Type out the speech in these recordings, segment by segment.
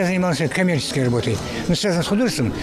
Я занимался коммерческой работой, но связано с художеством,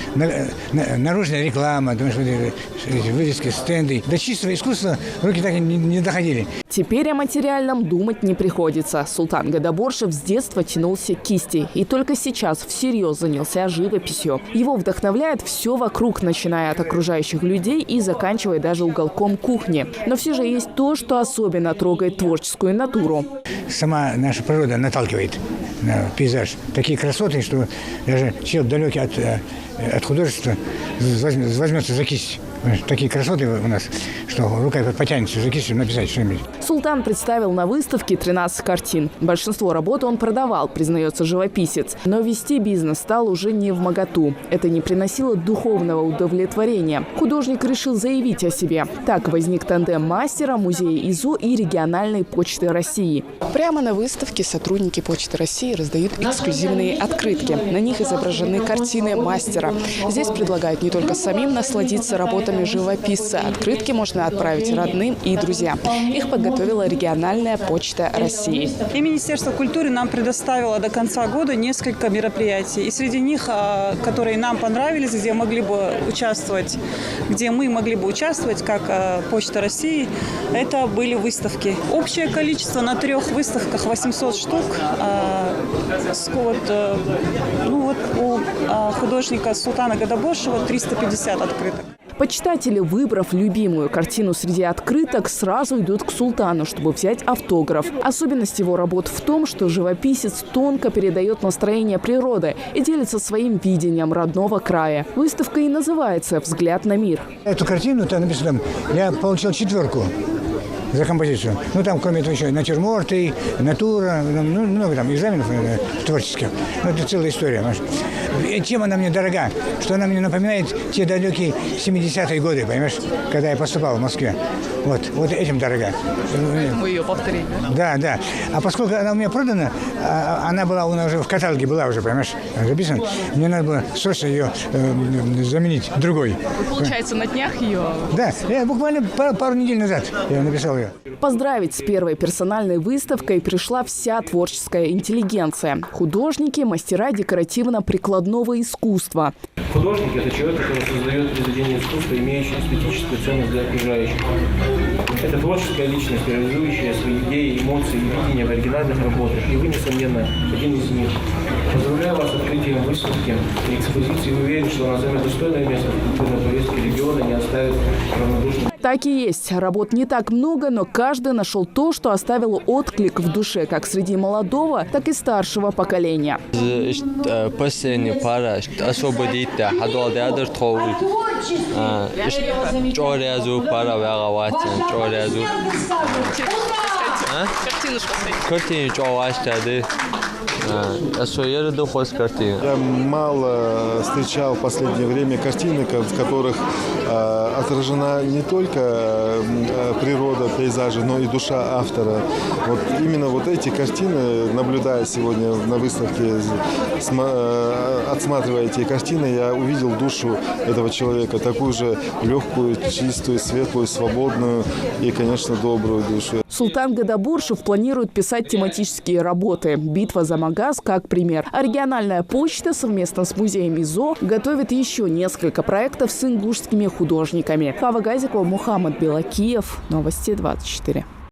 наружная реклама, вывески, стенды. До чистого искусства руки так и не доходили. Теперь о материальном думать не приходится. Султан Гадаборшев с детства тянулся к кисти и только сейчас всерьез занялся живописью. Его вдохновляет все вокруг, начиная от окружающих людей и заканчивая даже уголком кухни. Но все же есть то, что особенно трогает творческую натуру. Сама наша природа наталкивает на пейзаж. Такие красоты, что даже человек далекий от художества возьмется за кисть. Такие красоты у нас, что рука потянется за кисть, чтобы написать что-нибудь. Султан представил на выставке 13 картин. Большинство работ он продавал, признается живописец. Но вести бизнес стал уже не вмоготу. Это не приносило духовного удовлетворения. Художник решил заявить о себе. Так возник тандем мастера, музея ИЗО и региональной почты России. Прямо на выставке сотрудники Почты России раздают эксклюзивные открытки. На них изображены картины мастера. Здесь предлагают не только самим насладиться работами живописца. Открытки можно отправить родным и друзьям. Их подготовила региональная Почта России. И Министерство культуры нам предоставило до конца года несколько мероприятий. И среди них, которые нам понравились, где мы могли бы участвовать, как Почта России, это были выставки. Общее количество на 3 выставках 800 штук. У художника Султана Гадаборшева 350 открыток. Почитатели, выбрав любимую картину среди открыток, сразу идут к Султану, чтобы взять автограф. Особенность его работ в том, что живописец тонко передает настроение природы и делится своим видением родного края. Выставка и называется «Взгляд на мир». Эту картину, там написано, я получил 4 за композицию. Ну, там, кроме этого, еще натюрморты, натура, много там экзаменов творческих. Ну, это целая история. И тема она мне дорога, что она мне напоминает те далекие 70-е годы, понимаешь, когда я поступал в Москве. Вот этим дорога. Поэтому ее повторили. Да. А поскольку она у меня продана, она была у нас уже в каталоге, понимаешь, записана, мне надо было срочно ее заменить другой. Получается, на днях ее... Да, я буквально пару недель назад я написал ее. Поздравить с первой персональной выставкой пришла вся творческая интеллигенция. Художники, мастера декоративно-прикладного искусства. Художник – это человек, который создает произведение искусства, имеющее эстетическую ценность для окружающих. Это творческая личность, реализующая свои идеи, эмоции и видения в оригинальных работах. И вы, несомненно, один из них. Поздравляю вас с открытием выставки и экспозиции. Уверен, что она займет достойное место в культурной повестке региона и не оставит равнодушным. Так и есть. Работ не так много, но каждый нашел то, что оставило отклик в душе как среди молодого, так и старшего поколения. Я мало встречал в последнее время картины, в которых отражена не только природа, пейзажи, но и душа автора. Именно эти картины, наблюдая сегодня на выставке, отсматривая эти картины, я увидел душу этого человека, такую же легкую, чистую, светлую, свободную и, конечно, добрую душу. Султан Гадаборшев планирует писать тематические работы. «Битва за Магаз» как пример. А региональная почта совместно с музеем ИЗО готовит еще несколько проектов с ингушскими художниками. Фава Газикова, Мухаммад Белакиев. Новости 24.